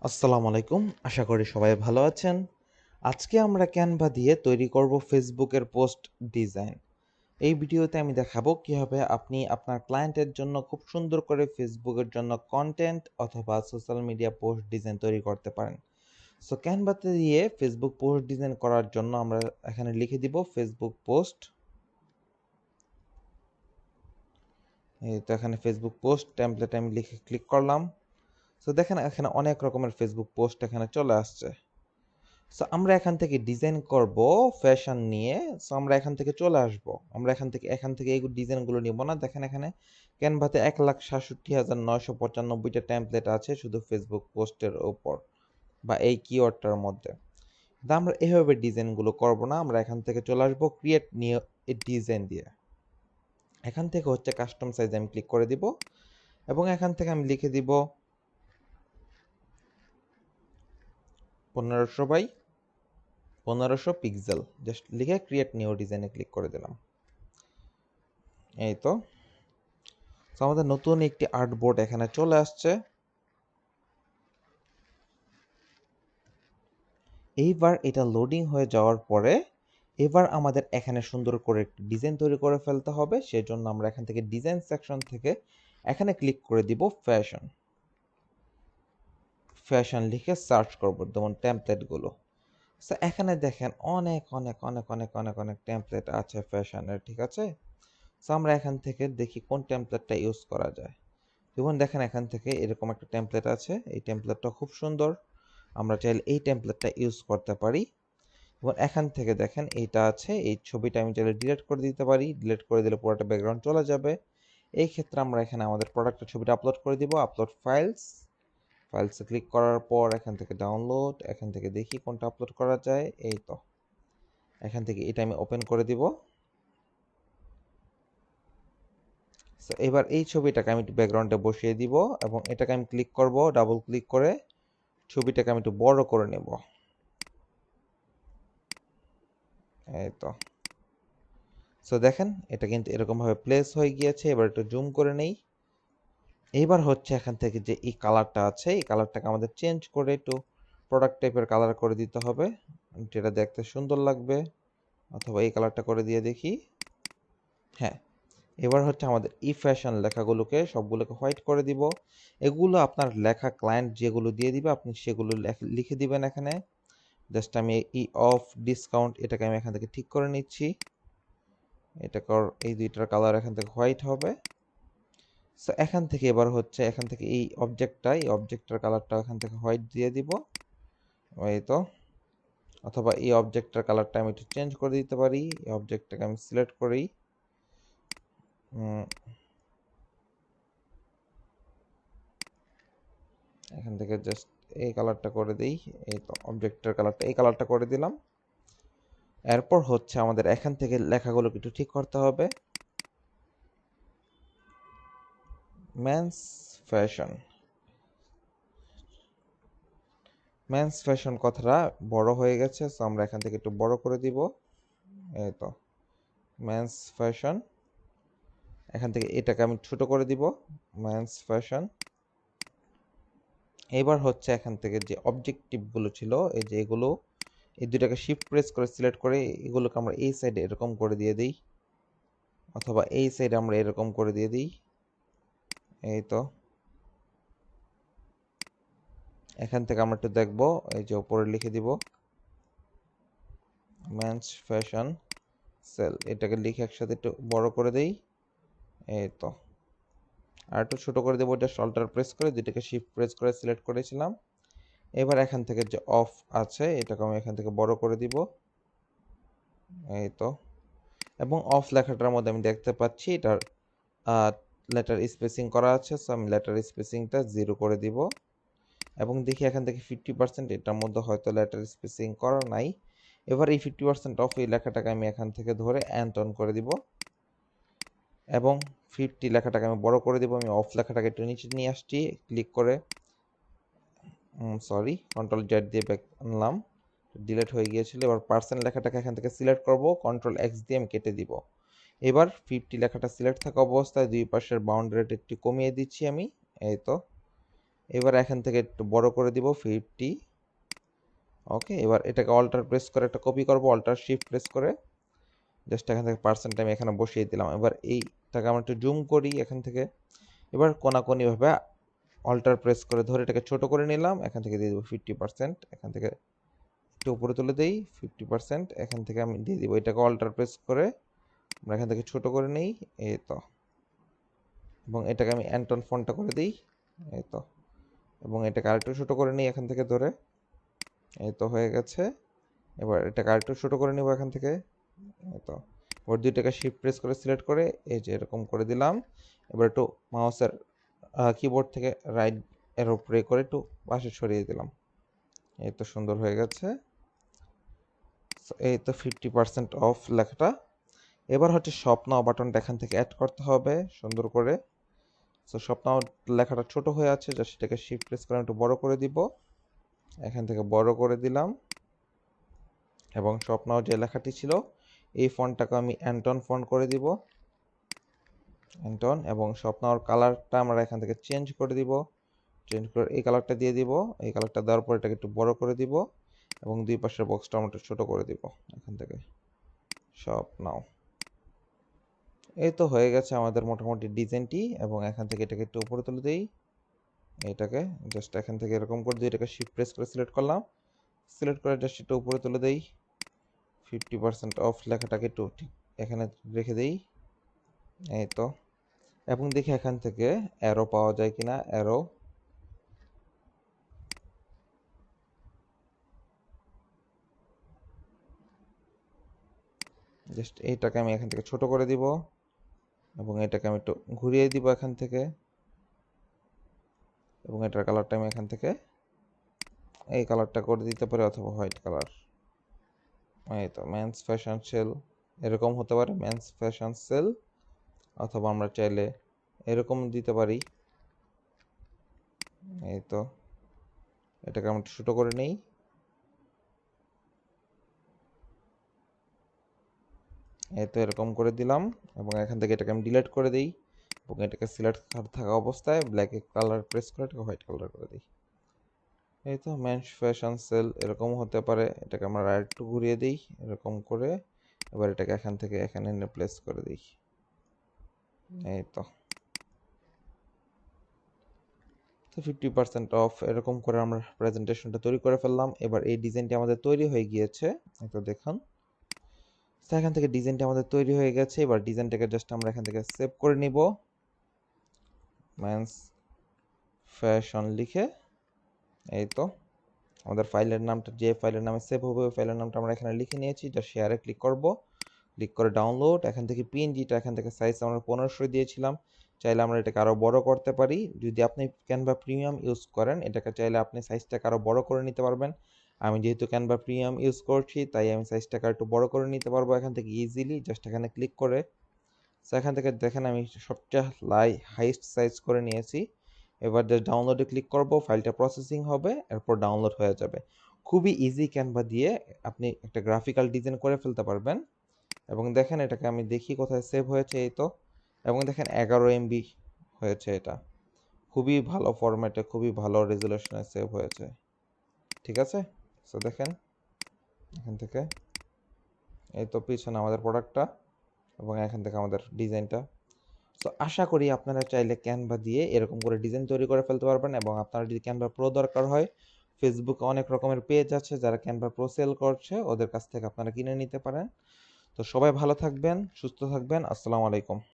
আসসালামু আলাইকুম। আশা করি সবাই ভালো আছেন। আজকে আমরা ক্যানভা দিয়ে তৈরি করব ফেসবুকের পোস্ট ডিজাইন। এই ভিডিওতে আমি দেখাবো কিভাবে আপনি আপনার ক্লায়েন্টের জন্য খুব সুন্দর করে ফেসবুকের জন্য কন্টেন্ট অথবা সোশ্যাল মিডিয়া পোস্ট ডিজাইন তৈরি করতে পারেন। সো ক্যানভাতে দিয়ে ফেসবুক পোস্ট ডিজাইন করার জন্য আমরা এখানে লিখে দিব ফেসবুক পোস্ট। এই তো এখানে ফেসবুক পোস্ট টেমপ্লেট আমি লিখে ক্লিক করলাম। সো দেখেন এখানে অনেক রকমের ফেসবুক পোস্ট এখানে চলে আসছে। সো আমরা এখান থেকে ডিজাইন করব ফ্যাশন নিয়ে। সো আমরা এখান থেকে চলে আসব। আমরা এখান থেকে এই ডিজাইনগুলো নিব না। দেখেন এখানে ক্যানভাতে 1,67,995টা টেমপ্লেট আছে শুধু ফেসবুক পোস্টের উপর বা এই কিওয়ার্ডটার মধ্যে। কিন্তু আমরা এভাবে ডিজাইনগুলো করব না। আমরা এখান থেকে চলে আসব ক্রিয়েট নিউ ডিজাইন দিয়ে। এখান থেকে হচ্ছে কাস্টম সাইজ আমি ক্লিক করে দিব এবং এখান থেকে আমি লিখে দিব 1500 বাই 1500 পিক্সেল। জাস্ট লিখে ক্রিয়েট নিউ ডিজাইনে ক্লিক করে দিলাম। এই তো আমাদের নতুন একটি আর্টবোর্ড এখানে চলে আসছে। এইবার এটা লোডিং হয়ে যাওয়ার পরে এবার আমাদের এখানে সুন্দর করে একটি ডিজাইন তৈরি করে ফেলতে হবে। সেজন্য আমরা এখান থেকে ডিজাইন সেকশন থেকে এখানে ক্লিক করে দিব ফ্যাশন। ফ্যাশন লিখে সার্চ করব যেমন টেমপ্লেটগুলো। সো এখানে দেখেন অনেক অনেক অনেক অনেক অনেক অনেক টেমপ্লেট আছে ফ্যাশনের, ঠিক আছে? সো আমরা এখান থেকে দেখি কোন টেমপ্লেটটা ইউজ করা যায়। যেমন দেখেন এখান থেকে এরকম একটা টেমপ্লেট আছে। এই টেমপ্লেটটা খুব সুন্দর। আমরা চাইলে এই টেমপ্লেটটা ইউজ করতে পারি। এবং এখান থেকে দেখেন এইটা আছে, এই ছবিটা আমি চাইলে ডিলিট করে দিতে পারি। ডিলিট করে দিলে পুরোটা ব্যাকগ্রাউন্ড চলে যাবে। এই ক্ষেত্রে আমরা এখানে আমাদের প্রোডাক্টের ছবিটা আপলোড করে দিব। আপলোড ফাইলসে ক্লিক করার পর এখান থেকে ডাউনলোড, এখান থেকে দেখি কোনটা আপলোড করা যায়। এই তো এখান থেকে এটা আমি ওপেন করে দিব। সো এবার এই ছবিটাকে আমি একটু ব্যাকগ্রাউন্ডে বসিয়ে দিব এবং এটাকে আমি ক্লিক করব, ডাবল ক্লিক করে ছবিটাকে আমি একটু বড় করে নেব। এই তো সো দেখেন এটা কিন্তু এরকমভাবে প্লেস হয়ে গিয়েছে। এবার একটু জুম করে নেই। এইবার হচ্ছে এখান থেকে যে এই কালারটা আছে, এই কালারটাকে আমাদের চেঞ্জ করে একটু প্রোডাক্ট টাইপের কালার করে দিতে হবে, যেটা দেখতে সুন্দর লাগবে। অথবা এই কালারটা করে দিয়ে দেখি। হ্যাঁ, এবার হচ্ছে আমাদের ই ফ্যাশন লেখাগুলোকে সবগুলোকে হোয়াইট করে দিব। এগুলো আপনার লেখা ক্লায়েন্ট যেগুলো দিয়ে দিবে আপনি সেগুলো লিখে দিবেন এখানে। জাস্ট আমি ই অফ ডিসকাউন্ট এটাকে আমি এখান থেকে ঠিক করে নিচ্ছি। এই দুইটার কালার এখান থেকে হোয়াইট হবে। সো এখান থেকে এবার হচ্ছে এখান থেকে এই অবজেক্টটার কালারটা এখান থেকে হোয়াইট দিয়ে দিব। এই তো অথবা এই অবজেক্টটার কালারটা আমি একটু চেঞ্জ করে দিতে পারি। এই অবজেক্টটাকে আমি সিলেক্ট করি, এখান থেকে জাস্ট এই কালারটা করে দিই। এই তো অবজেক্টের কালারটা এই কালারটা করে দিলাম। এরপর হচ্ছে আমাদের এখান থেকে লেখাগুলোকে একটু ঠিক করতে হবে। মেন্স ফ্যাশন, মেন্স ফ্যাশন কথাটা বড় হয়ে গেছে। সো আমরা এখান থেকে একটু বড় করে দিব। এই তো মেন্স ফ্যাশন, এখান থেকে এটাকে আমি ছোট করে দিব। Men's fashion. এবার হচ্ছে এখান থেকে যে অবজেক্টিভগুলো ছিল এই যে এগুলো, এই দুটাকে শিফট প্রেস করে সিলেক্ট করে এগুলোকে আমরা এই সাইডে এরকম করে দিয়ে দিই, অথবা এই সাইডে আমরা এরকম করে দিয়ে দিই। এই তো এখান থেকে আমরা একটু দেখবো, এই যে উপরে লিখে দিব মেন্স ফ্যাশন সেল, এটাকে লিখে একসাথে একটু বড় করে দেই। এই তো আর একটু ছোট করে দেবো, জাস্ট অল্টার প্রেস করে দুইটাকে শিফট প্রেস করে সিলেক্ট করেছিলাম। এবার এখান থেকে যে অফ আছে এটাকে আমি এখান থেকে বড় করে দিব। এই তো এবং অফ লেখাটার মধ্যে আমি দেখতে পাচ্ছি এটার লেটার স্পেসিং করা আছে। সো আমি লেটার স্পেসিংটা 0 করে দিব এবং দেখি এখান থেকে 50% এটার মধ্যে হয়তো লেটার স্পেসিং করা নাই। এবার এই 50% অফ এই লেখাটাকে আমি এখান থেকে ধরে অ্যান্টন করে দিব এবং 50 লেখাটাকে আমি বড় করে দিব। আমি অফ লেখাটাকে একটু নিচে নিয়ে আসছি ক্লিক করে, সরি কন্ট্রোল জেড দিয়ে ব্যাক আনলাম, ডিলিট হয়ে গিয়েছিল। এবার পার্সেন্ট লেখাটাকে এখান থেকে সিলেক্ট করব, কন্ট্রোল এক্স দিয়ে আমি কেটে দিব। এবার 50 লেখাটা সিলেক্ট থাকা অবস্থায় দুই পাশের বাউন্ডারিটা একটু কমিয়ে দিচ্ছি আমি। এই তো এবার এখান থেকে একটু বড় করে দিব 50। ওকে, এবার এটাকে অল্টার প্রেস করে একটা কপি করব, অল্টার শিফট প্রেস করে জাস্ট এখান থেকে পার্সেন্ট আমি এখানে বসিয়ে দিলাম। এবার এইটাকে আমরা একটু জুম করি এখান থেকে। এবার কোনাকুনিভাবে অল্টার প্রেস করে ধরে এটাকে ছোট করে নিলাম, এখান থেকে দিয়ে দেবো 50%। এখান থেকে একটু উপরে তুলে দেই 50%, এখান থেকে আমি দিয়ে দিব। এটাকে অল্টার প্রেস করে আমরা এখান থেকে ছোট করে নেই, এই তো। এবং এটাকে আমি অ্যান্টন ফন্টটা করে দিই, এই তো। এবং এটাকে আরেকটু ছোট করে নিই এখান থেকে ধরে, এই তো হয়ে গেছে। এবার এটাকে আরেকটু ছোট করে নেব এখান থেকে, এই তো। এবার দুইটাকে শিফট প্রেস করে সিলেক্ট করে এই যে এরকম করে দিলাম। এবার একটু মাউসের কিবোর্ড থেকে রাইট এরো প্রে করে একটু পাশে সরিয়ে দিলাম, এই তো সুন্দর হয়ে গেছে। এই তো 50% অফ লেখাটা। এবার হচ্ছে শপ নাও বাটনটা এখান থেকে অ্যাড করতে হবে সুন্দর করে। সো শপ নাও লেখাটা ছোট হয়ে আছে, জাস্ট সেটাকে শিফট প্রেস করে একটু বড় করে দিব, এখান থেকে বড় করে দিলাম। এবং শপ নাও যে লেখাটি ছিল এই ফন্টটাকে আমি অ্যান্টন ফন্ট করে দিব, অ্যান্টন। এবং শপ নাওর কালারটা আমরা এখান থেকে চেঞ্জ করে দিব, চেঞ্জ করে এই কালারটা দিয়ে দিব। এই কালারটা দেওয়ার পর এটাকে একটু বড় করে দিব এবং দুই পাশের বক্সটা আমরা একটু ছোট করে দিব এখান থেকে শপ নাও। এই তো হয়ে গেছে আমাদের মোটামুটি ডিজাইনটি। এবং এখান থেকে এটাকে একটু উপরে তুলে দিই, এটাকে জাস্ট এখান থেকে এরকম করে দিয়ে এটাকে শিফট প্রেস করে সিলেক্ট করলাম, সিলেক্ট করে জাস্ট একটু উপরে তুলে দেই। 50% অফ লেখাটাকে একটু ঠিক এখানে রেখে দেই, এই তো। এবং দেখি এখান থেকে অ্যারো পাওয়া যায় কিনা, অ্যারো। জাস্ট এইটাকে আমি এখান থেকে ছোট করে দিব এবং এটাকে আমি একটু ঘুরিয়ে দিব এখান থেকে। এবং এটার কালারটা আমি এখান থেকে এই কালারটা করে দিতে পারি অথবা হোয়াইট কালার, এই তো। মেন্স ফ্যাশন সেল এরকম হতে পারে, মেন্স ফ্যাশন সেল। অথবা আমরা চাইলে এরকম দিতে পারি, এই তো। এটাকে আমরা ছোট করে নেই, এই তো এরকম করে দিলাম। এবং এখান থেকে এটাকে আমি ডিলিট করে দিই এবং এটাকে সিলেক্ট থাকা অবস্থায় ব্ল্যাক কালার প্রেস করে এটাকে হোয়াইট কালার করে দিই, এই তো। মেন্স ফ্যাশন সেল এরকম হতে পারে, এটাকে আমরা আরেকটু ঘুরিয়ে দিই এরকম করে। এবার এটাকে এখান থেকে এখানে এনে প্লেস করে দিই, এই তো। তো 50% অফ এরকম করে আমরা প্রেজেন্টেশনটা তৈরি করে ফেললাম। এবার এই ডিজাইনটি আমাদের তৈরি হয়ে গিয়েছে, তো দেখুন। তো এখান থেকে ডিজাইনটা আমাদের তৈরি হয়ে গেছে। এবার ডিজাইনটাকে জাস্ট আমরা এখান থেকে সেভ করে নিব, মেন্স ফ্যাশন লিখে, এই তো। আমাদের ফাইলের নামটা যে ফাইলের নামে সেভ হবে ওই ফাইলের নামটা আমরা এখানে লিখে নিয়েছি। জাস্ট শেয়ারে ক্লিক করব, ক্লিক করে ডাউনলোড। এখান থেকে পিএনজিটা এখান থেকে সাইজ আমরা 1500 দিয়েছিলাম, চাইলে আমরা এটাকে আরও বড় করতে পারি। যদি আপনি ক্যানভা প্রিমিয়াম ইউজ করেন এটাকে চাইলে আপনি সাইজটাকে আরও বড় করে নিতে পারবেন। আমি যেহেতু ক্যানভা প্রিমিয়াম ইউজ করছি তাই আমি সাইজটাকে একটু বড় করে নিতে পারবো এখান থেকে ইজিলি, জাস্ট এখানে ক্লিক করে। সো এখান থেকে দেখেন আমি সবচেয়ে হাইস্ট সাইজ করে নিয়েছি। এবার জাস্ট ডাউনলোডে ক্লিক করব, ফাইলটা প্রসেসিং হবে, এরপর ডাউনলোড হয়ে যাবে। খুবই ইজি ক্যানভা দিয়ে আপনি একটা গ্রাফিক্যাল ডিজাইন করে ফেলতে পারবেন। এবং দেখেন এটাকে আমি দেখি কোথায় সেভ হয়েছে, এই তো। এবং দেখেন 11 MB হয়েছে, এটা খুবই ভালো ফরম্যাটে, খুবই ভালো রেজুলেশনে সেভ হয়েছে, ঠিক আছে। সো দেখেন এখান থেকে এই তো পিছনে আমাদের প্রোডাক্টটা এবং এখান থেকে আমাদের ডিজাইনটা। সো আশা করি আপনারা চাইলে ক্যানভা দিয়ে এরকম করে ডিজাইন তৈরি করে ফেলতে পারবেন। এবং আপনারা যদি ক্যানভা প্রো দরকার হয়, ফেসবুকে অনেক রকমের পেজ আছে যারা ক্যানভা প্রো সেল করছে, ওদের কাছ থেকে আপনারা কিনে নিতে পারেন। তো সবাই ভালো থাকবেন, সুস্থ থাকবেন, আসসালামু আলাইকুম।